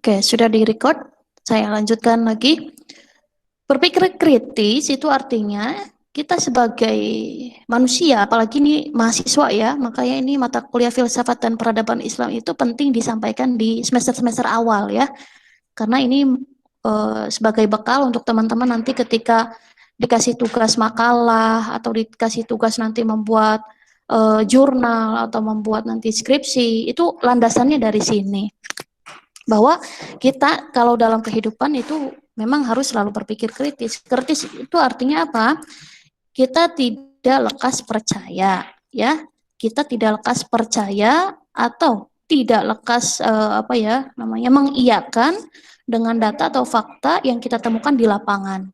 Oke, sudah di-record. Saya lanjutkan lagi. Berpikir kritis itu artinya kita sebagai manusia, apalagi ini mahasiswa ya, makanya ini mata kuliah filsafat dan peradaban Islam itu penting disampaikan di semester-semester awal ya, karena ini sebagai bekal untuk teman-teman nanti ketika dikasih tugas makalah atau dikasih tugas nanti membuat jurnal atau membuat nanti skripsi, itu landasannya dari sini. Bahwa kita kalau dalam kehidupan itu memang harus selalu berpikir kritis. Kritis itu artinya apa? Kita tidak lekas percaya, ya. Kita tidak lekas percaya atau tidak lekas apa ya namanya mengiyakan dengan data atau fakta yang kita temukan di lapangan.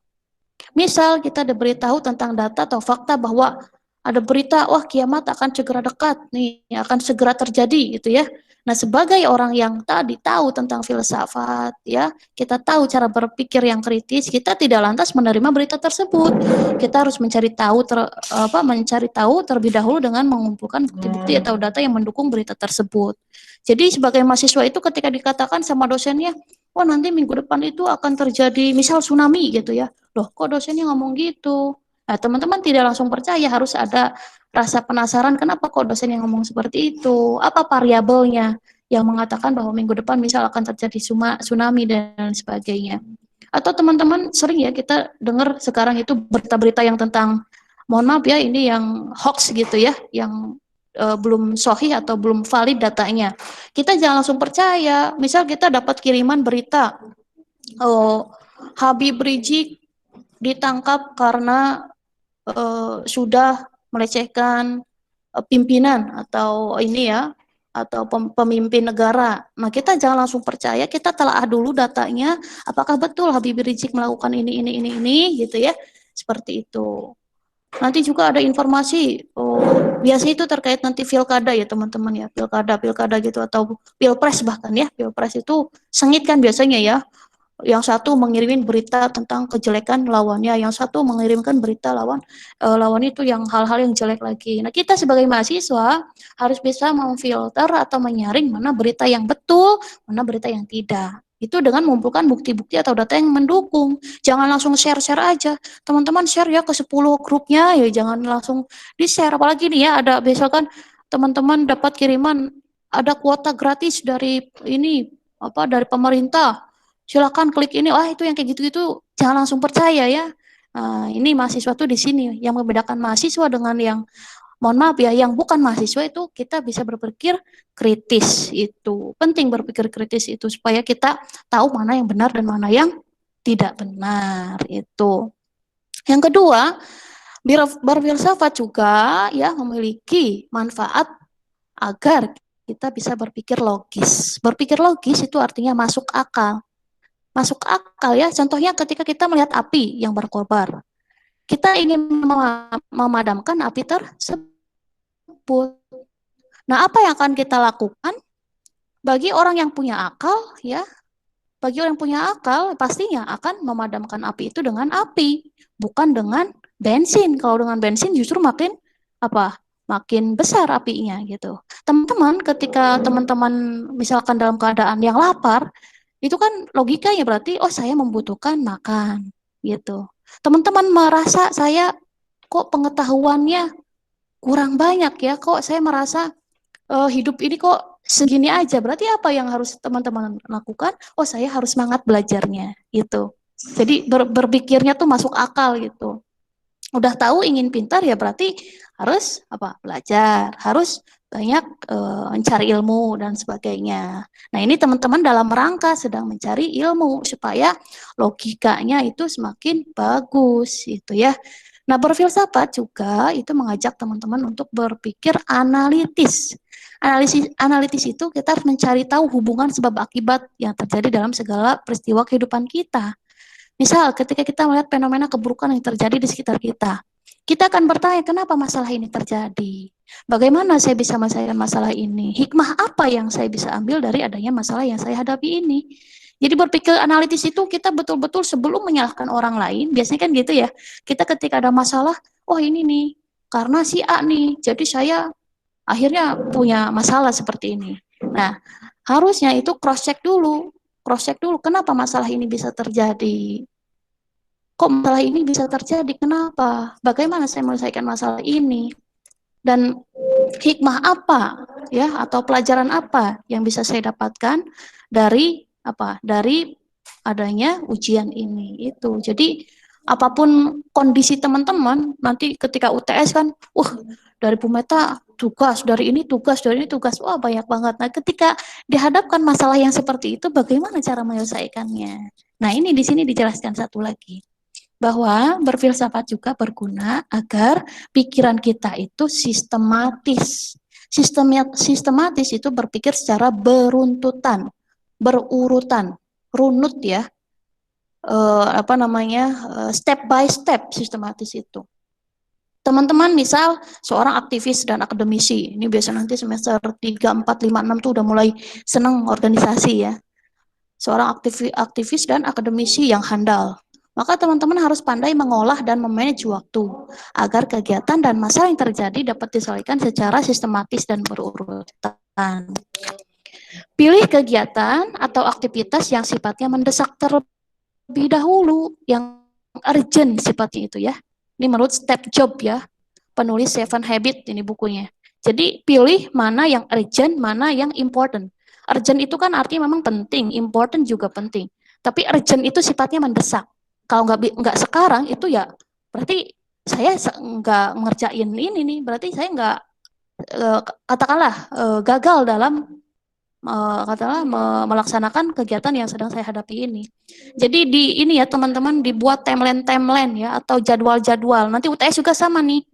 Misal kita diberitahu tentang data atau fakta bahwa ada berita, wah kiamat akan segera dekat, nih akan segera terjadi gitu ya. Nah sebagai orang yang tadi tahu tentang filsafat ya, kita tahu cara berpikir yang kritis, kita tidak lantas menerima berita tersebut. Kita harus mencari tahu mencari tahu terlebih dahulu dengan mengumpulkan bukti-bukti atau data yang mendukung berita tersebut. Jadi sebagai mahasiswa itu ketika dikatakan sama dosennya, wah nanti minggu depan itu akan terjadi misal tsunami gitu ya. Loh, kok dosennya ngomong gitu? Nah, teman-teman tidak langsung percaya, harus ada rasa penasaran kenapa kok dosen yang ngomong seperti itu, apa variabelnya yang mengatakan bahwa minggu depan misal akan terjadi tsunami dan sebagainya. Atau teman-teman sering ya kita dengar sekarang itu berita-berita yang tentang, mohon maaf ya ini yang hoax gitu ya, yang belum sahih atau belum valid datanya. Kita jangan langsung percaya, misal kita dapat kiriman berita, oh, Habib Rizik ditangkap karena sudah melecehkan pimpinan atau ini ya atau pemimpin negara. Nah, kita jangan langsung percaya, kita telah dulu datanya, apakah betul Habib Rizik melakukan ini gitu ya. Seperti itu. Nanti juga ada informasi, biasa itu terkait nanti pilkada ya teman-teman ya, pilkada gitu atau pilpres bahkan ya, pilpres itu sengit kan biasanya ya, yang satu mengirimin berita tentang kejelekan lawannya, yang satu mengirimkan berita lawan itu yang hal-hal yang jelek lagi. Nah, kita sebagai mahasiswa harus bisa memfilter atau menyaring mana berita yang betul, mana berita yang tidak. Itu dengan mengumpulkan bukti-bukti atau data yang mendukung. Jangan langsung share-share aja. Teman-teman share ya ke 10 grupnya, ya jangan langsung di-share. Apalagi nih ya, ada misalkan teman-teman dapat kiriman ada kuota gratis dari ini dari pemerintah, silakan klik ini, wah itu yang kayak gitu-gitu jangan langsung percaya ya. Ini mahasiswa tuh di sini yang membedakan mahasiswa dengan yang mohon maaf ya yang bukan mahasiswa itu kita bisa berpikir kritis, itu penting berpikir kritis itu supaya kita tahu mana yang benar dan mana yang tidak benar itu. Yang kedua, berfilsafat juga ya memiliki manfaat agar kita bisa berpikir logis. Berpikir logis itu artinya masuk akal. Masuk akal ya, contohnya ketika kita melihat api yang berkobar, kita ingin memadamkan api tersebut. Nah, apa yang akan kita lakukan? Bagi orang yang punya akal ya, bagi orang yang punya akal pastinya akan memadamkan api itu dengan api, bukan dengan bensin. Kalau dengan bensin justru makin apa? Makin besar apinya gitu. Teman-teman, ketika teman-teman misalkan dalam keadaan yang lapar, itu kan logikanya berarti, oh saya membutuhkan makan, gitu. Teman-teman merasa saya kok pengetahuannya kurang banyak ya, kok saya merasa hidup ini kok segini aja. Berarti apa yang harus teman-teman lakukan? Oh saya harus semangat belajarnya, gitu. Jadi berpikirnya tuh masuk akal gitu. Udah tahu ingin pintar ya berarti harus belajar, harus banyak mencari ilmu dan sebagainya. Nah ini teman-teman dalam rangka sedang mencari ilmu supaya logikanya itu semakin bagus gitu ya. Nah berfilsafat juga itu mengajak teman-teman untuk berpikir analitis. Analitis itu kita harus mencari tahu hubungan sebab akibat yang terjadi dalam segala peristiwa kehidupan kita. Misal ketika kita melihat fenomena keburukan yang terjadi di sekitar kita akan bertanya kenapa masalah ini terjadi? Bagaimana saya bisa menyelesaikan masalah ini? Hikmah apa yang saya bisa ambil dari adanya masalah yang saya hadapi ini? Jadi berpikir analitis itu kita betul-betul sebelum menyalahkan orang lain, biasanya kan gitu ya. Kita ketika ada masalah, oh ini nih, karena si A nih, jadi saya akhirnya punya masalah seperti ini. Nah, harusnya itu cross check dulu kenapa masalah ini bisa terjadi. Kok masalah ini bisa terjadi? Kenapa? Bagaimana saya menyelesaikan masalah ini? Dan hikmah apa ya atau pelajaran apa yang bisa saya dapatkan dari apa? Dari adanya ujian ini itu. Jadi apapun kondisi teman-teman nanti ketika UTS kan, dari Bu Meta tugas, dari ini tugas, dari ini tugas, wah banyak banget. Nah, ketika dihadapkan masalah yang seperti itu, bagaimana cara menyelesaikannya? Nah, ini di sini dijelaskan satu lagi bahwa berfilsafat juga berguna agar pikiran kita itu sistematis. Sistematis itu berpikir secara beruntutan, berurutan, runut ya, step by step sistematis itu. Teman-teman misal seorang aktivis dan akademisi, ini biasa nanti semester 3, 4, 5, 6 tuh udah mulai senang organisasi ya. Seorang aktivis dan akademisi yang handal. Maka teman-teman harus pandai mengolah dan memanage waktu agar kegiatan dan masalah yang terjadi dapat diselesaikan secara sistematis dan berurutan. Pilih kegiatan atau aktivitas yang sifatnya mendesak terlebih dahulu, yang urgent sifatnya itu ya. Ini menurut Steve Jobs ya, penulis Seven Habits ini bukunya. Jadi pilih mana yang urgent, mana yang important. Urgent itu kan artinya memang penting, important juga penting. Tapi urgent itu sifatnya mendesak. Kalau nggak sekarang itu ya berarti saya nggak ngerjain ini nih, berarti saya nggak katakanlah gagal dalam katakanlah melaksanakan kegiatan yang sedang saya hadapi ini. Jadi di ini ya teman-teman dibuat timeline ya atau jadwal-jadwal. Nanti UTS juga sama nih.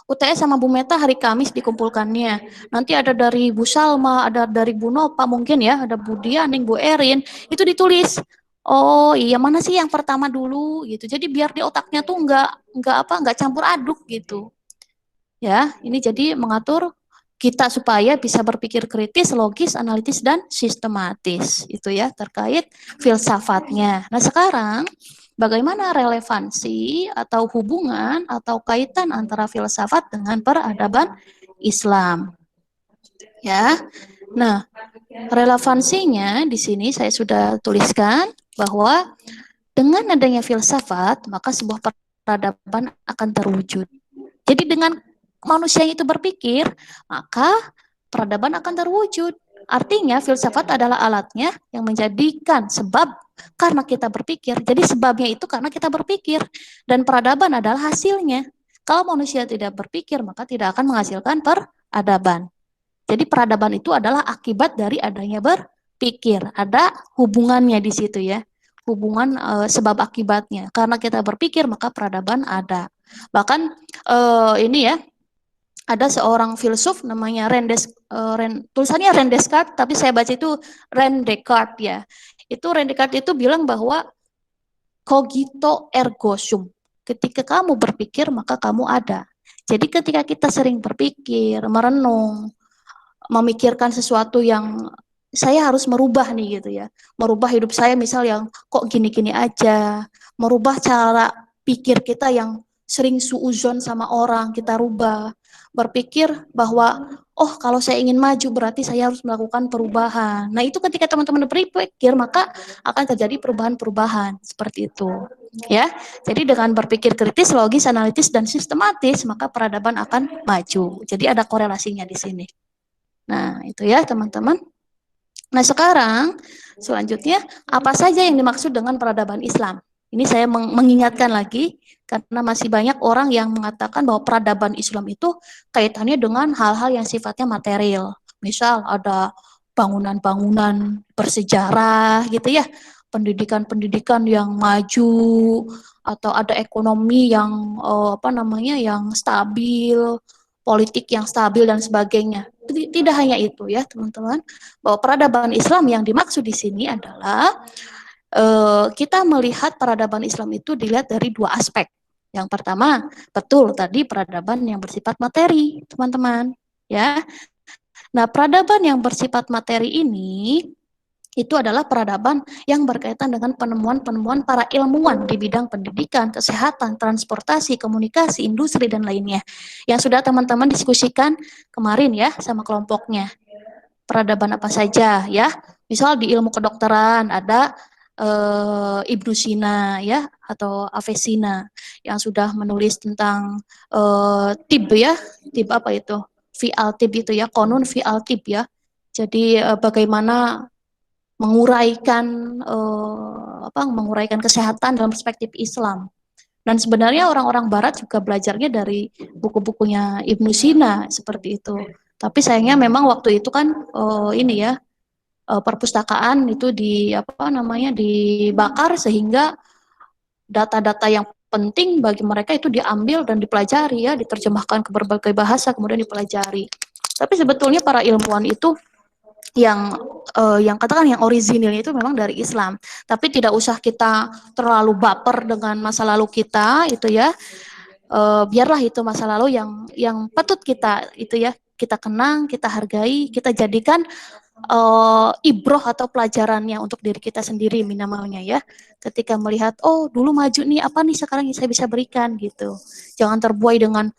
UTS sama Bu Meta hari Kamis dikumpulkannya. Nanti ada dari Bu Salma, ada dari Bu Nopa mungkin ya, ada Bu Dianing, Bu Erin, itu ditulis. Oh iya mana sih yang pertama dulu gitu. Jadi biar di otaknya tuh nggak campur aduk gitu. Ya, ini jadi mengatur kita supaya bisa berpikir kritis, logis, analitis, dan sistematis. Itu ya terkait filsafatnya. Nah sekarang bagaimana relevansi atau hubungan atau kaitan antara filsafat dengan peradaban Islam? Ya, nah relevansinya di sini saya sudah tuliskan bahwa dengan adanya filsafat maka sebuah peradaban akan terwujud. Jadi dengan manusia itu berpikir, maka peradaban akan terwujud. Artinya filsafat adalah alatnya yang menjadikan sebab karena kita berpikir. Jadi sebabnya itu karena kita berpikir. Dan peradaban adalah hasilnya. Kalau manusia tidak berpikir, maka tidak akan menghasilkan peradaban. Jadi peradaban itu adalah akibat dari adanya berpikir. Ada hubungannya di situ ya. Hubungan sebab akibatnya. Karena kita berpikir, maka peradaban ada. Bahkan ini ya, ada seorang filsuf namanya tulisannya René Descartes, tapi saya baca itu René Descartes ya. Itu René Descartes itu bilang bahwa cogito ergo sum. Ketika kamu berpikir, maka kamu ada. Jadi ketika kita sering berpikir, merenung, memikirkan sesuatu yang saya harus merubah nih gitu ya. Merubah hidup saya misal yang kok gini-gini aja. Merubah cara pikir kita yang sering suuzon sama orang, kita rubah. Berpikir bahwa, oh kalau saya ingin maju berarti saya harus melakukan perubahan. Nah itu ketika teman-teman berpikir, maka akan terjadi perubahan-perubahan. Seperti itu. Ya, jadi dengan berpikir kritis, logis, analitis, dan sistematis, maka peradaban akan maju. Jadi ada korelasinya di sini. Nah, itu ya teman-teman. Nah, sekarang selanjutnya apa saja yang dimaksud dengan peradaban Islam? Ini saya mengingatkan lagi karena masih banyak orang yang mengatakan bahwa peradaban Islam itu kaitannya dengan hal-hal yang sifatnya material. Misal ada bangunan-bangunan bersejarah gitu ya, pendidikan-pendidikan yang maju atau ada ekonomi yang yang stabil, politik yang stabil dan sebagainya. Tidak hanya itu ya teman-teman, bahwa peradaban Islam yang dimaksud di sini adalah kita melihat peradaban Islam itu dilihat dari dua aspek. Yang pertama, betul tadi peradaban yang bersifat materi, teman-teman. Ya, nah peradaban yang bersifat materi ini itu adalah peradaban yang berkaitan dengan penemuan-penemuan para ilmuwan di bidang pendidikan, kesehatan, transportasi, komunikasi, industri, dan lainnya. Yang sudah teman-teman diskusikan kemarin ya sama kelompoknya. peradaban apa saja ya. Misal di ilmu kedokteran ada Ibnu Sina ya atau Avicena yang sudah menulis tentang tib ya, tib apa itu? Fi'al tib itu ya, konun fi'al tib ya. Jadi bagaimana menguraikan menguraikan kesehatan dalam perspektif Islam. Dan sebenarnya orang-orang Barat juga belajarnya dari buku-bukunya Ibnu Sina seperti itu. Tapi sayangnya memang waktu itu kan ini ya perpustakaan itu dibakar sehingga data-data yang penting bagi mereka itu diambil dan dipelajari ya, diterjemahkan ke berbagai bahasa kemudian dipelajari. Tapi sebetulnya para ilmuwan itu yang katakan yang orisinilnya itu memang dari Islam. Tapi tidak usah kita terlalu baper dengan masa lalu kita itu ya. Biarlah itu masa lalu yang patut kita itu ya kita kenang, kita hargai, kita jadikan ibroh atau pelajarannya untuk diri kita sendiri minimalnya ya. Ketika melihat oh dulu maju nih apa nih sekarang yang saya bisa berikan gitu. Jangan terbuai dengan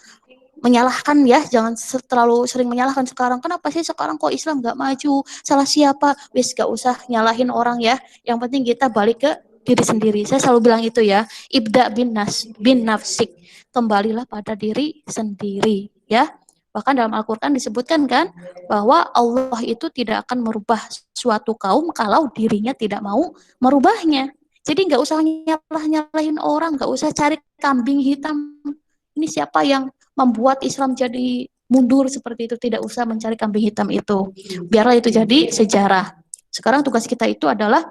menyalahkan ya, jangan terlalu sering menyalahkan sekarang. Kenapa sih sekarang kok Islam nggak maju? Salah siapa? Wis gak usah nyalahin orang ya. Yang penting kita balik ke diri sendiri. Saya selalu bilang itu ya, ibda bin nafsik. Kembalilah pada diri sendiri ya. Bahkan dalam Al-Qur'an disebutkan kan bahwa Allah itu tidak akan merubah suatu kaum kalau dirinya tidak mau merubahnya. Jadi nggak usah nyalahin orang, nggak usah cari kambing hitam. Ini siapa yang membuat Islam jadi mundur seperti itu, tidak usah mencari kambing hitam itu. Biarlah itu jadi sejarah. Sekarang tugas kita itu adalah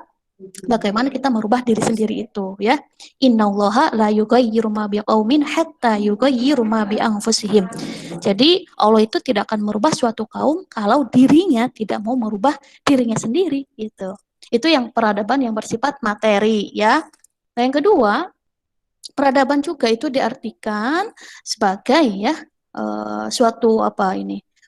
bagaimana kita merubah diri sendiri itu ya. Innallaha la yughayyiru ma biqaumin hatta yughayyiru ma bi anfusihim. Jadi Allah itu tidak akan merubah suatu kaum kalau dirinya tidak mau merubah dirinya sendiri gitu. Itu yang peradaban yang bersifat materi ya. Nah, yang kedua, peradaban juga itu diartikan sebagai ya suatu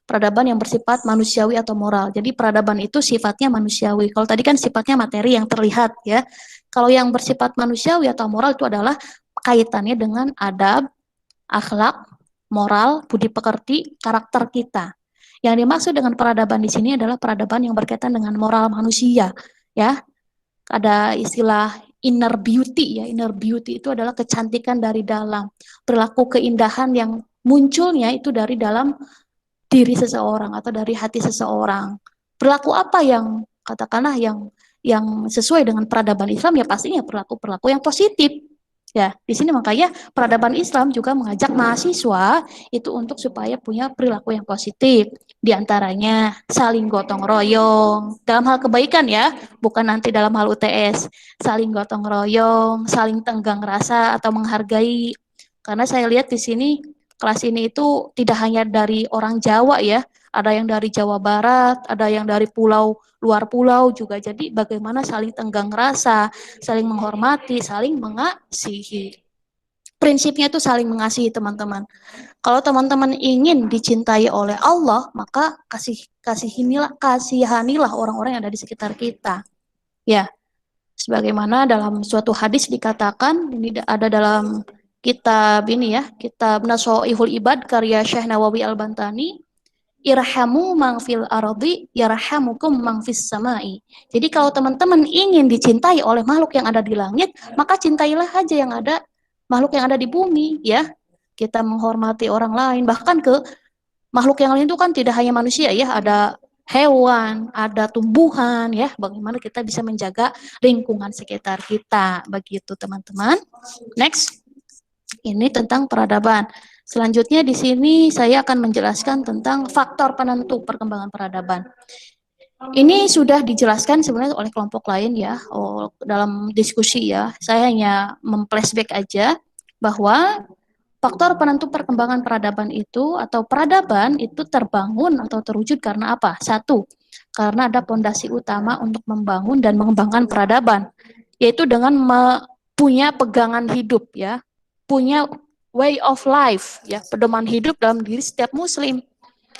peradaban yang bersifat manusiawi atau moral. Jadi peradaban itu sifatnya manusiawi. Kalau tadi kan sifatnya materi yang terlihat ya. Kalau yang bersifat manusiawi atau moral itu adalah kaitannya dengan adab, akhlak, moral, budi pekerti, karakter kita. Yang dimaksud dengan peradaban di sini adalah peradaban yang berkaitan dengan moral manusia ya. Ada istilah inner beauty ya. Inner beauty itu adalah kecantikan dari dalam, perilaku keindahan yang munculnya itu dari dalam diri seseorang atau dari hati seseorang. Perilaku apa yang katakanlah yang sesuai dengan peradaban Islam ya pastinya perilaku-perilaku yang positif. Ya, di sini makanya peradaban Islam juga mengajak mahasiswa itu untuk supaya punya perilaku yang positif. Di antaranya saling gotong royong dalam hal kebaikan ya, bukan nanti dalam hal UTS. Saling gotong royong, saling tenggang rasa atau menghargai. Karena saya lihat di sini kelas ini itu tidak hanya dari orang Jawa ya, ada yang dari Jawa Barat, ada yang dari luar pulau juga. Jadi bagaimana saling tenggang rasa, saling menghormati, saling mengasihi. Prinsipnya itu saling mengasihi teman-teman. Kalau teman-teman ingin dicintai oleh Allah, maka kasihanilah orang-orang yang ada di sekitar kita. Ya, sebagaimana dalam suatu hadis dikatakan, ini ada dalam kitab ini ya, kitab Nasoihul Ibad karya Syekh Nawawi Al-Bantani, irhamu mang fil ardi yarhamukum mang fis samai. Jadi kalau teman-teman ingin dicintai oleh makhluk yang ada di langit, maka cintailah aja yang ada makhluk yang ada di bumi ya. Kita menghormati orang lain, bahkan ke makhluk yang lain itu kan tidak hanya manusia ya, ada hewan, ada tumbuhan ya. Bagaimana kita bisa menjaga lingkungan sekitar kita, begitu teman-teman. Next. Ini tentang peradaban. Selanjutnya di sini saya akan menjelaskan tentang faktor penentu perkembangan peradaban. Ini sudah dijelaskan sebenarnya oleh kelompok lain ya, dalam diskusi ya. Saya hanya memflashback aja bahwa faktor penentu perkembangan peradaban itu atau peradaban itu terbangun atau terwujud karena apa? Satu, karena ada pondasi utama untuk membangun dan mengembangkan peradaban, yaitu dengan punya pegangan hidup ya, punya way of life ya, pedoman hidup dalam diri setiap muslim.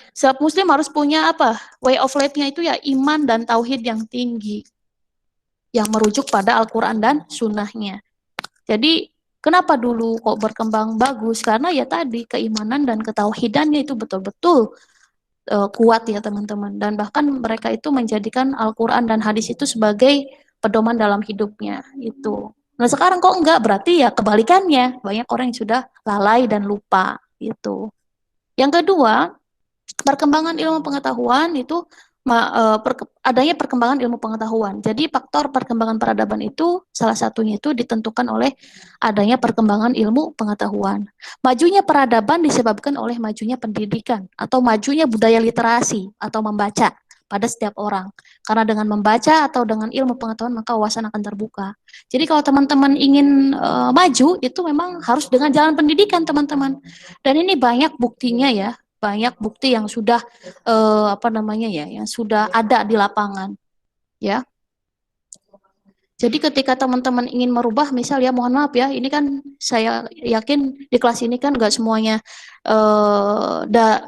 Setiap muslim harus punya apa? Way of life-nya itu ya iman dan tauhid yang tinggi, yang merujuk pada Al-Quran dan sunnahnya. Jadi kenapa dulu kok berkembang bagus? Karena ya tadi keimanan dan ketauhidannya itu betul-betul kuat ya teman-teman, dan bahkan mereka itu menjadikan Al-Quran dan hadis itu sebagai pedoman dalam hidupnya itu. Nah sekarang kok enggak, berarti ya kebalikannya, banyak orang yang sudah lalai dan lupa gitu. Yang kedua, perkembangan ilmu pengetahuan itu adanya perkembangan ilmu pengetahuan. Jadi faktor perkembangan peradaban itu salah satunya itu ditentukan oleh adanya perkembangan ilmu pengetahuan. Majunya peradaban disebabkan oleh majunya pendidikan atau majunya budaya literasi atau membaca pada setiap orang. Karena dengan membaca atau dengan ilmu pengetahuan maka wawasan akan terbuka. Jadi kalau teman-teman ingin maju itu memang harus dengan jalan pendidikan teman-teman. Dan ini banyak buktinya ya, banyak bukti yang sudah apa namanya ya, yang sudah ada di lapangan ya. Jadi ketika teman-teman ingin merubah, misal ya mohon maaf ya, ini kan saya yakin di kelas ini kan nggak semuanya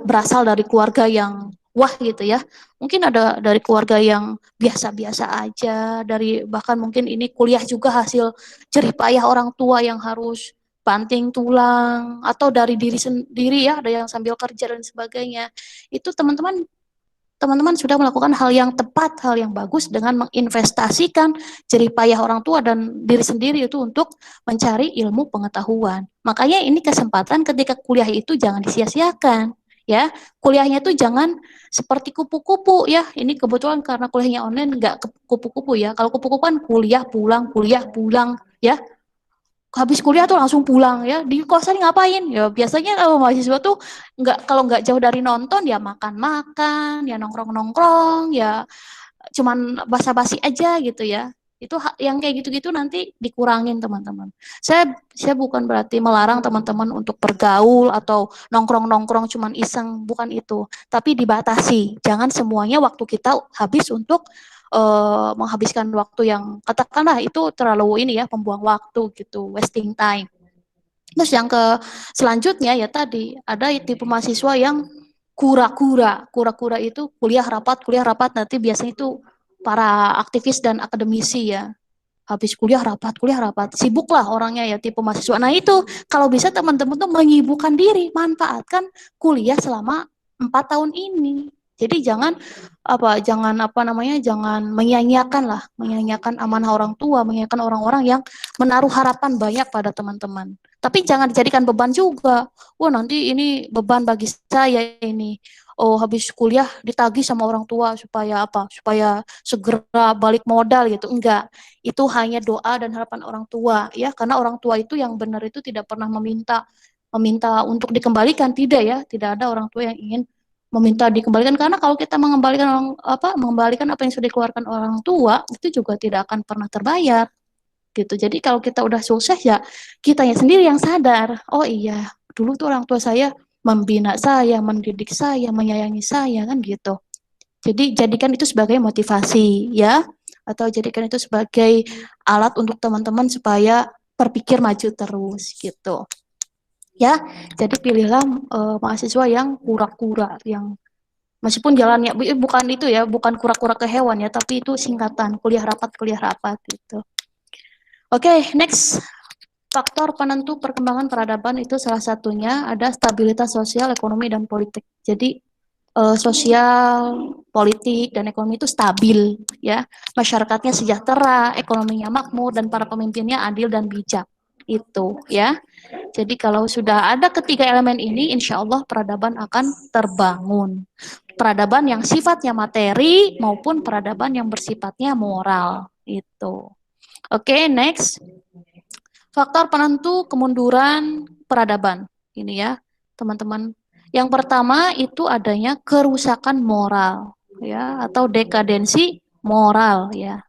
berasal dari keluarga yang wah gitu ya. Mungkin ada dari keluarga yang biasa-biasa aja, dari bahkan mungkin ini kuliah juga hasil jerih payah orang tua yang harus banting tulang, atau dari diri sendiri ya, ada yang sambil kerja dan sebagainya. Itu teman-teman sudah melakukan hal yang tepat, hal yang bagus dengan menginvestasikan jerih payah orang tua dan diri sendiri itu untuk mencari ilmu pengetahuan. Makanya ini kesempatan ketika kuliah itu jangan disia-siakan. Ya, kuliahnya itu jangan seperti kupu-kupu ya. Ini kebetulan karena kuliahnya online nggak kupu-kupu ya. Kalau kupu-kupu kan kuliah pulang ya, habis kuliah tuh langsung pulang ya. Di kosan ngapain ya, biasanya kalau mahasiswa tuh nggak, kalau nggak jauh dari nonton ya makan-makan ya, nongkrong-nongkrong ya, cuman basa-basi aja gitu ya. Itu yang kayak gitu-gitu nanti dikurangin teman-teman. Saya bukan berarti melarang teman-teman untuk bergaul atau nongkrong-nongkrong cuman iseng, bukan itu, tapi dibatasi. Jangan semuanya waktu kita habis untuk menghabiskan waktu yang katakanlah itu terlalu ini ya, membuang waktu gitu, wasting time. Terus yang selanjutnya ya tadi ada tipe mahasiswa yang kura-kura itu kuliah rapat, nanti biasanya itu para aktivis dan akademisi ya, habis kuliah rapat, sibuklah orangnya ya, tipe mahasiswa. Nah itu kalau bisa teman-teman tuh menyibukkan diri, manfaatkan kuliah selama 4 tahun ini. Jadi jangan menyanyiakan amanah orang tua, menyanyiakan orang-orang yang menaruh harapan banyak pada teman-teman. Tapi jangan dijadikan beban juga. Wah nanti ini beban bagi saya ini. Oh habis kuliah ditagih sama orang tua supaya apa? Supaya segera balik modal gitu. Enggak, itu hanya doa dan harapan orang tua ya, karena orang tua itu yang benar itu tidak pernah meminta meminta untuk dikembalikan, tidak ya, tidak ada orang tua yang ingin meminta dikembalikan, karena kalau kita mengembalikan apa yang sudah dikeluarkan orang tua itu juga tidak akan pernah terbayar gitu. Jadi kalau kita udah sukses ya kitanya sendiri yang sadar, oh iya dulu tuh orang tua saya membina saya, mendidik saya, menyayangi saya kan gitu. Jadi jadikan itu sebagai motivasi ya, atau jadikan itu sebagai alat untuk teman-teman supaya berpikir maju terus gitu. Ya, jadi pilihlah mahasiswa yang kura-kura, yang meskipun jalannya bukan itu ya, bukan kura-kura ke hewan ya, tapi itu singkatan kuliah rapat gitu. Oke, next. Faktor penentu perkembangan peradaban itu salah satunya ada stabilitas sosial, ekonomi, dan politik. Jadi sosial, politik, dan ekonomi itu stabil, ya. Masyarakatnya sejahtera, ekonominya makmur, dan para pemimpinnya adil dan bijak. Itu, ya. Jadi kalau sudah ada ketiga elemen ini, insya Allah peradaban akan terbangun. Peradaban yang sifatnya materi maupun peradaban yang bersifatnya moral. Itu. Oke, next. Faktor penentu kemunduran peradaban. Ini ya, teman-teman. Yang pertama itu adanya kerusakan moral, ya, atau dekadensi moral, ya.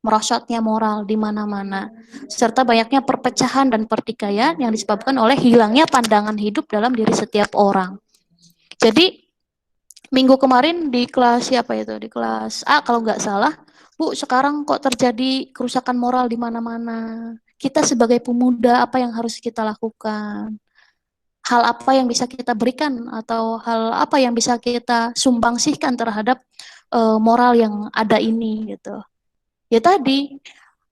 Merosotnya moral di mana-mana, serta banyaknya perpecahan dan pertikaian yang disebabkan oleh hilangnya pandangan hidup dalam diri setiap orang. Jadi minggu kemarin di kelas siapa itu? Di kelas A kalau nggak salah, Bu, sekarang kok terjadi kerusakan moral di mana-mana. Kita sebagai pemuda apa yang harus kita lakukan? Hal apa yang bisa kita berikan atau hal apa yang bisa kita sumbangsihkan terhadap moral yang ada ini gitu. Ya tadi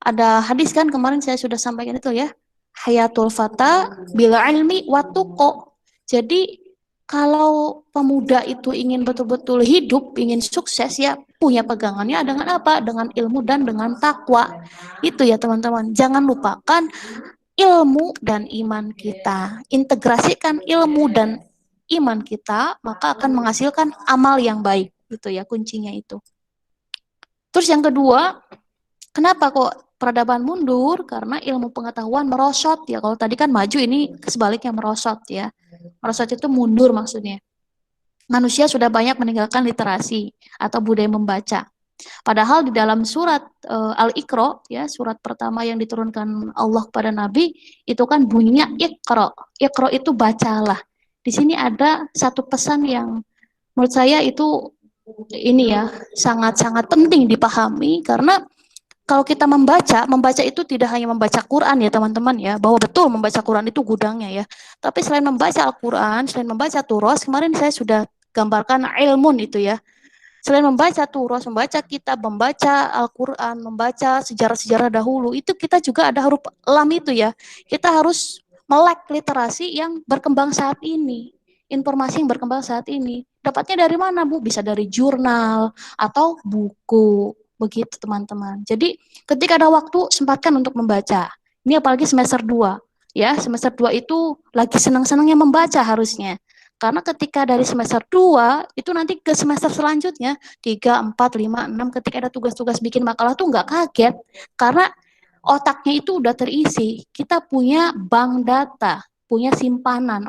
ada hadis kan kemarin saya sudah sampaikan itu ya. Hayatul fata bila ilmi watuko. Jadi Kalau pemuda itu ingin betul-betul hidup, ingin sukses, ya punya pegangannya dengan apa? Dengan ilmu dan dengan takwa. Itu ya teman-teman. Jangan lupakan ilmu dan iman kita. Integrasikan ilmu dan iman kita, maka akan menghasilkan amal yang baik. Itu ya kuncinya itu. Terus yang kedua, kenapa kok peradaban mundur? Karena ilmu pengetahuan merosot ya. Kalau tadi kan maju, ini sebaliknya merosot ya. Merosot itu mundur maksudnya. Manusia sudah banyak meninggalkan literasi atau budaya membaca. Padahal di dalam surat Al-Iqra, ya, surat pertama yang diturunkan Allah kepada Nabi, itu kan bunyinya Iqra. Iqra itu bacalah. Di sini ada satu pesan yang menurut saya itu ini ya sangat-sangat penting dipahami, karena kalau kita membaca itu tidak hanya membaca Quran ya teman-teman ya, bahwa betul membaca Quran itu gudangnya ya. Tapi selain membaca Al-Quran, selain membaca Turos, kemarin saya sudah gambarkan ilmun itu ya. Selain membaca Turos, membaca kitab, membaca Al-Quran, membaca sejarah-sejarah dahulu, itu kita juga ada huruf lam itu ya. Kita harus melek literasi yang berkembang saat ini. Informasi yang berkembang saat ini. Dapatnya dari mana, Bu? Bisa dari jurnal atau buku. Begitu, teman-teman. Jadi, ketika ada waktu, sempatkan untuk membaca. Ini apalagi semester 2. Ya, semester 2 itu lagi senang-senangnya membaca harusnya. Karena ketika dari semester 2, itu nanti ke semester selanjutnya, 3, 4, 5, 6, ketika ada tugas-tugas bikin makalah tuh nggak kaget. Karena otaknya itu udah terisi. Kita punya bank data, punya simpanan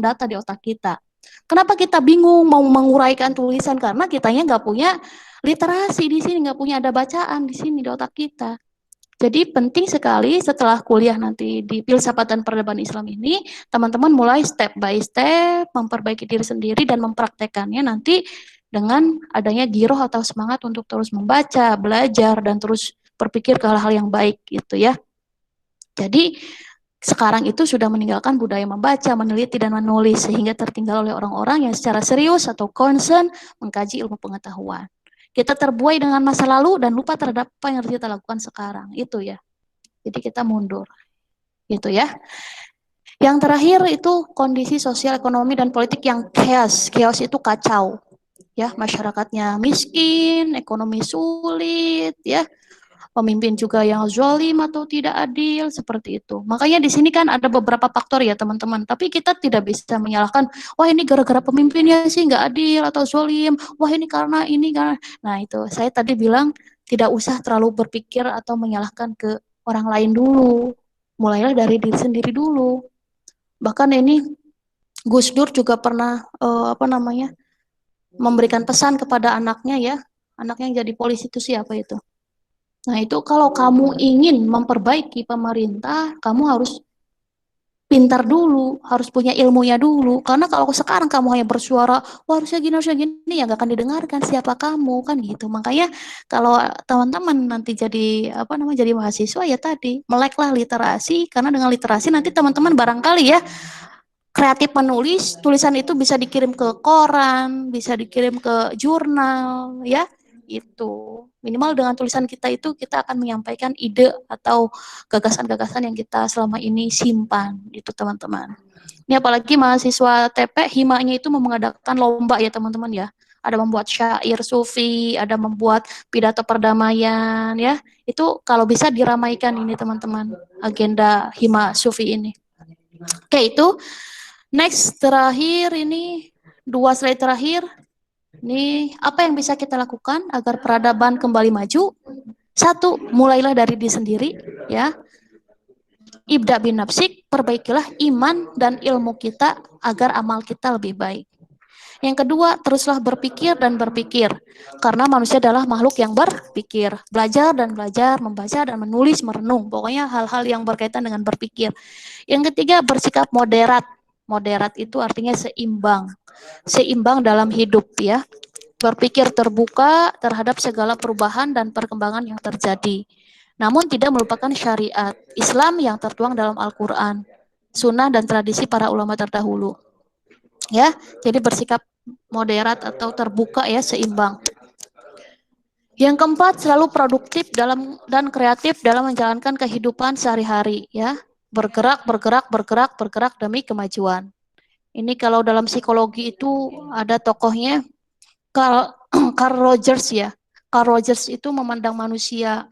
data di otak kita. Kenapa kita bingung mau menguraikan tulisan? Karena kitanya nggak punya literasi di sini, nggak punya ada bacaan di sini di otak kita. Jadi penting sekali setelah kuliah nanti di Filsafat dan Peradaban Islam ini, teman-teman mulai step by step memperbaiki diri sendiri dan mempraktekannya nanti dengan adanya giroh atau semangat untuk terus membaca, belajar, dan terus berpikir ke hal-hal yang baik gitu ya. Jadi sekarang itu sudah meninggalkan budaya membaca, meneliti, dan menulis sehingga tertinggal oleh orang-orang yang secara serius atau concern mengkaji ilmu pengetahuan. Kita terbuai dengan masa lalu dan lupa terhadap apa yang harus kita lakukan sekarang. Itu ya. Jadi kita mundur. Gitu ya. Yang terakhir itu kondisi sosial, ekonomi, dan politik yang chaos. Chaos itu kacau. Ya, masyarakatnya miskin, ekonomi sulit, ya. Pemimpin juga yang zalim atau tidak adil, seperti itu. Makanya di sini kan ada beberapa faktor ya teman-teman, tapi kita tidak bisa menyalahkan, wah ini gara-gara pemimpinnya sih nggak adil atau zalim, wah ini karena ini, karena. Nah itu, saya tadi bilang tidak usah terlalu berpikir atau menyalahkan ke orang lain dulu, mulailah dari diri sendiri dulu. Bahkan ini Gus Dur juga pernah memberikan pesan kepada anaknya ya, anaknya yang jadi polisi itu siapa itu? Nah itu kalau kamu ingin memperbaiki pemerintah, kamu harus pintar dulu, harus punya ilmunya dulu. Karena kalau sekarang kamu hanya bersuara, wah harusnya gini, ya nggak akan didengarkan siapa kamu, kan gitu. Makanya kalau teman-teman nanti jadi jadi mahasiswa ya tadi, meleklah literasi, karena dengan literasi nanti teman-teman barangkali ya kreatif menulis, tulisan itu bisa dikirim ke koran, bisa dikirim ke jurnal, ya. Itu. Minimal dengan tulisan kita itu kita akan menyampaikan ide atau gagasan-gagasan yang kita selama ini simpan, itu teman-teman. Ini apalagi mahasiswa TP, himanya itu mengadakan lomba ya teman-teman ya. Ada membuat syair sufi, ada membuat pidato perdamaian ya. Itu kalau bisa diramaikan ini teman-teman, agenda hima sufi ini. Oke, itu. Next, terakhir ini 2 slide terakhir. Ini apa yang bisa kita lakukan agar peradaban kembali maju? 1, mulailah dari diri sendiri, ya. Ibda bin nafsik, perbaikilah iman dan ilmu kita agar amal kita lebih baik. Yang kedua, teruslah berpikir dan berpikir. Karena manusia adalah makhluk yang berpikir. Belajar dan belajar, membaca dan menulis, merenung. Pokoknya hal-hal yang berkaitan dengan berpikir. Yang ketiga, bersikap moderat. Moderat itu artinya seimbang. Seimbang dalam hidup ya. Berpikir terbuka terhadap segala perubahan dan perkembangan yang terjadi. Namun tidak melupakan syariat Islam yang tertuang dalam Al-Quran, sunnah dan tradisi para ulama terdahulu. Ya, jadi bersikap moderat atau terbuka ya, seimbang. Yang keempat, selalu produktif dan kreatif dalam menjalankan kehidupan sehari-hari ya. Bergerak demi kemajuan. Ini kalau dalam psikologi itu ada tokohnya Carl, Carl Rogers ya. Carl Rogers itu memandang manusia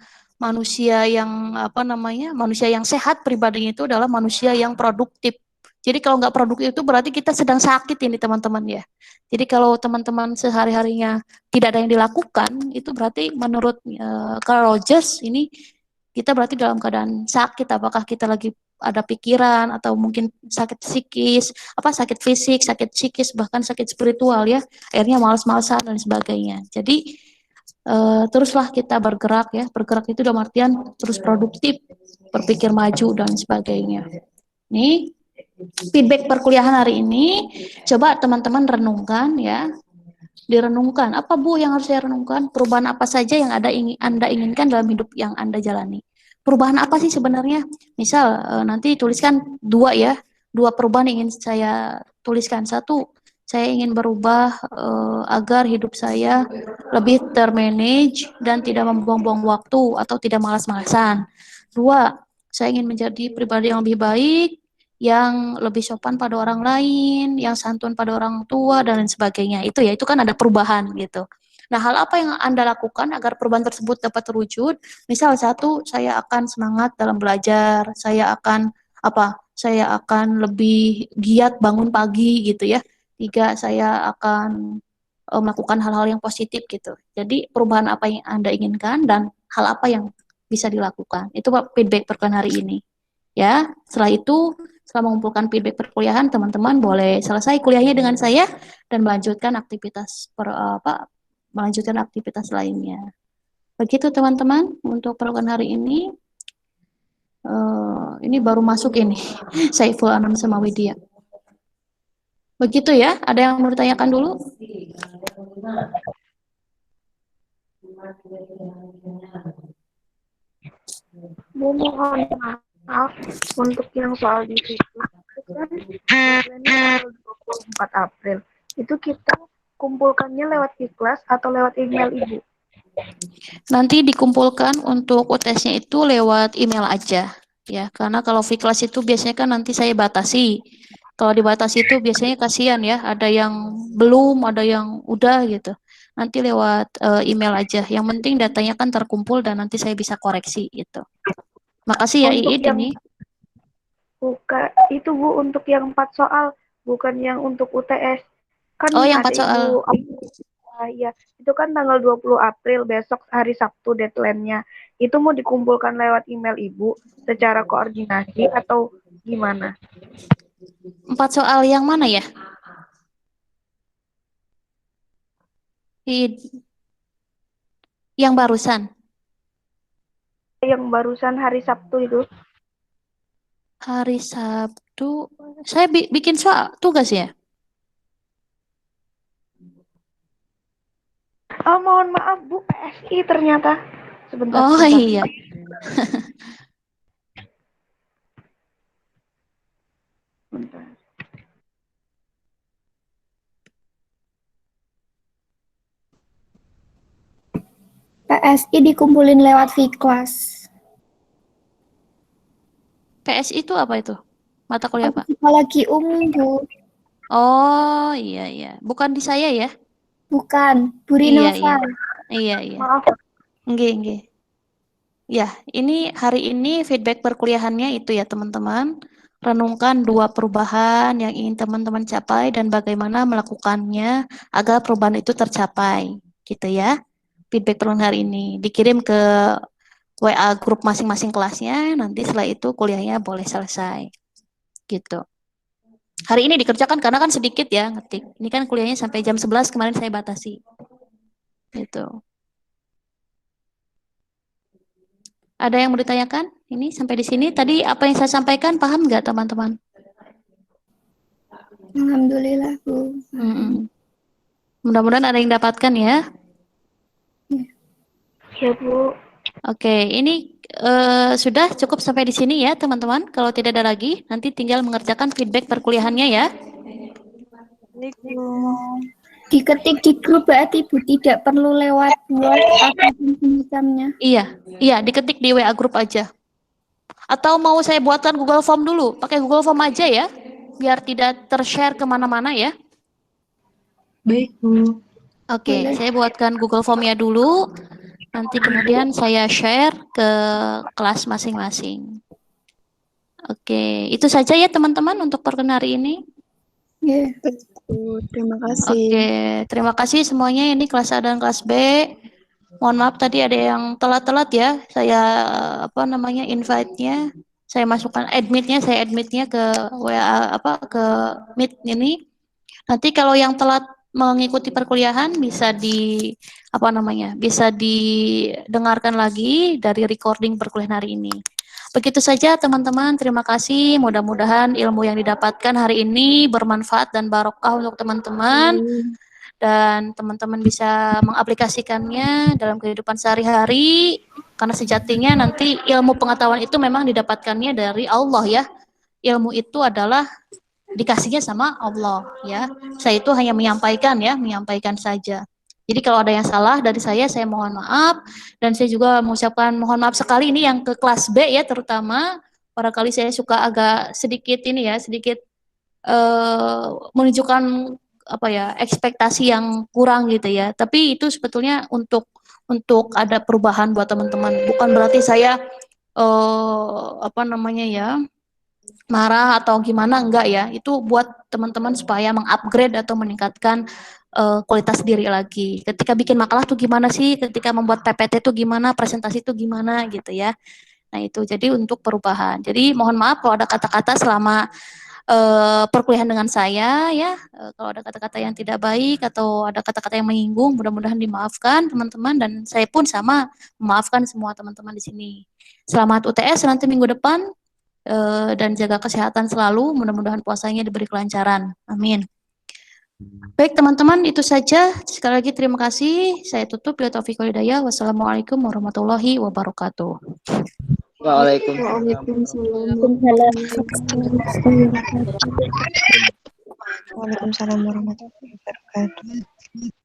yang apa namanya, manusia yang sehat pribadinya itu adalah manusia yang produktif. Jadi kalau nggak produktif itu berarti kita sedang sakit ini teman-teman ya. Jadi kalau teman-teman sehari-harinya tidak ada yang dilakukan, itu berarti menurut Carl Rogers ini kita berarti dalam keadaan sakit. Apakah kita lagi ada pikiran atau mungkin sakit psikis, apa sakit fisik, sakit psikis, bahkan sakit spiritual ya. Akhirnya malas-malasan dan sebagainya. Jadi teruslah kita bergerak ya. Bergerak itu dalam artian terus produktif, berpikir maju dan sebagainya. Nih feedback perkuliahan hari ini, coba teman-teman renungkan ya, direnungkan. Apa Bu yang harus saya renungkan? Perubahan apa saja yang Anda inginkan dalam hidup yang Anda jalani? Perubahan apa sih sebenarnya? Misal nanti tuliskan dua ya, dua perubahan yang ingin saya tuliskan. Satu, saya ingin berubah agar hidup saya lebih termanage dan tidak membuang-buang waktu atau tidak malas-malasan. Dua, saya ingin menjadi pribadi yang lebih baik, yang lebih sopan pada orang lain, yang santun pada orang tua dan lain sebagainya. Itu ya, itu kan ada perubahan gitu. Nah, hal apa yang Anda lakukan agar perubahan tersebut dapat terwujud? Misal satu, saya akan semangat dalam belajar, saya akan apa? Saya akan lebih giat bangun pagi gitu ya. Tiga, saya akan melakukan hal-hal yang positif gitu. Jadi perubahan apa yang Anda inginkan dan hal apa yang bisa dilakukan. Itu feedback perkuliahan hari ini. Ya, setelah itu setelah mengumpulkan feedback perkuliahan, teman-teman boleh selesai kuliahnya dengan saya dan melanjutkan melanjutkan aktivitas lainnya. Begitu teman-teman untuk perkuliahan hari ini. Ini baru masuk ini, Saiful Anam sama Widya. Begitu ya, ada yang mau ditanyakan dulu? Bu, mohon maaf untuk yang soal di Fitnah itu kan deadline-nya tanggal 24 April. Itu kita kumpulkannya lewat ikhlas atau lewat email Ibu? Nanti dikumpulkan untuk UTS-nya itu lewat email aja ya, karena kalau V-Class itu biasanya kan nanti saya batasi. Kalau dibatasi itu biasanya kasihan ya, ada yang belum, ada yang udah gitu. Nanti lewat email aja. Yang penting datanya kan terkumpul dan nanti saya bisa koreksi gitu. Makasih ya Untuk Iit yang ini. itu Bu, untuk yang 4 soal, bukan yang untuk UTS. Kan Oh, yang ada 4 soal. Ibu, ya, itu kan tanggal 20 April, besok hari Sabtu deadline-nya. Itu mau dikumpulkan lewat email Ibu secara koordinasi atau gimana? 4 soal yang mana ya? Yang barusan. Yang barusan hari Sabtu itu. Hari Sabtu, saya bikin soal tugas ya? Oh, mohon maaf Bu, PSI ternyata. Sebentar, Oh sebentar. iya. Sebentar. PSI dikumpulin lewat V-Class. PSI itu apa itu? Mata kuliah apa? Psikologi umum, Bu. Oh iya iya, bukan di saya ya? Bukan, Bu Iya Rinova. iya, iya iya. Maaf. Nggih nggih. Ya, ini hari ini feedback perkuliahannya itu ya teman-teman. Renungkan dua perubahan yang ingin teman-teman capai dan bagaimana melakukannya agar perubahan itu tercapai, gitu ya. Feedback perkuliahan hari ini dikirim ke WA grup masing-masing kelasnya. Nanti setelah itu kuliahnya boleh selesai, gitu. Hari ini dikerjakan karena kan sedikit ya ngetik. Ini kan kuliahnya sampai jam 11 kemarin saya batasi. Gitu. Ada yang mau ditanyakan? Ini sampai di sini. Tadi apa yang saya sampaikan paham nggak teman-teman? Alhamdulillah, Bu. Mudah-mudahan ada yang dapatkan ya. Ya Bu. Oke, ini sudah cukup sampai di sini ya teman-teman. Kalau tidak ada lagi, nanti tinggal mengerjakan feedback perkuliahannya ya. Diketik di grup berarti Bu, tidak perlu lewat Word atau semacamnya. Iya, iya diketik di WA grup aja. Atau mau saya buatkan Google Form dulu? Pakai Google Form aja ya. biar tidak tershare kemana-mana ya. Baik, Bu. Oke, saya buatkan Google Form-nya dulu. Nanti kemudian saya share ke kelas masing-masing. Oke, itu saja ya teman-teman untuk perkenalan hari ini. Ya. Terima kasih. Oke, terima kasih semuanya. Ini kelas A dan kelas B. Mohon maaf tadi ada yang telat-telat ya. Saya invite-nya, saya masukkan admit-nya ke WA ke Meet ini. Nanti kalau yang telat mengikuti perkuliahan bisa bisa didengarkan lagi dari recording perkuliahan hari ini. Begitu saja teman-teman, terima kasih. Mudah-mudahan ilmu yang didapatkan hari ini bermanfaat dan barokah untuk teman-teman. Dan teman-teman bisa mengaplikasikannya dalam kehidupan sehari-hari. Karena sejatinya nanti ilmu pengetahuan itu memang didapatkannya dari Allah ya. Ilmu itu adalah dikasihnya sama Allah ya. Saya itu hanya menyampaikan saja. Jadi kalau ada yang salah dari saya mohon maaf, dan saya juga mengucapkan mohon maaf sekali ini yang ke kelas B ya, terutama barangkali saya suka agak sedikit menunjukkan ekspektasi yang kurang gitu ya. Tapi itu sebetulnya untuk ada perubahan buat teman-teman. Bukan berarti saya marah atau gimana, enggak ya. Itu buat teman-teman supaya mengupgrade atau meningkatkan kualitas diri lagi. Ketika bikin makalah tuh gimana sih, ketika membuat PPT tuh gimana, presentasi tuh gimana gitu ya. Nah itu jadi untuk perubahan. Jadi mohon maaf kalau ada kata-kata selama perkuliahan dengan saya ya. Kalau ada kata-kata yang tidak baik atau ada kata-kata yang menyinggung, mudah-mudahan dimaafkan teman-teman, dan saya pun sama memaafkan semua teman-teman di sini. Selamat UTS nanti minggu depan. Dan jaga kesehatan selalu, mudah-mudahan puasanya diberi kelancaran. Amin. Baik teman-teman, itu saja. Sekali lagi terima kasih. Saya tutup. Ya taufiq wal hidayah. Wassalamualaikum warahmatullahi wabarakatuh. Waalaikumsalam warahmatullahi wabarakatuh.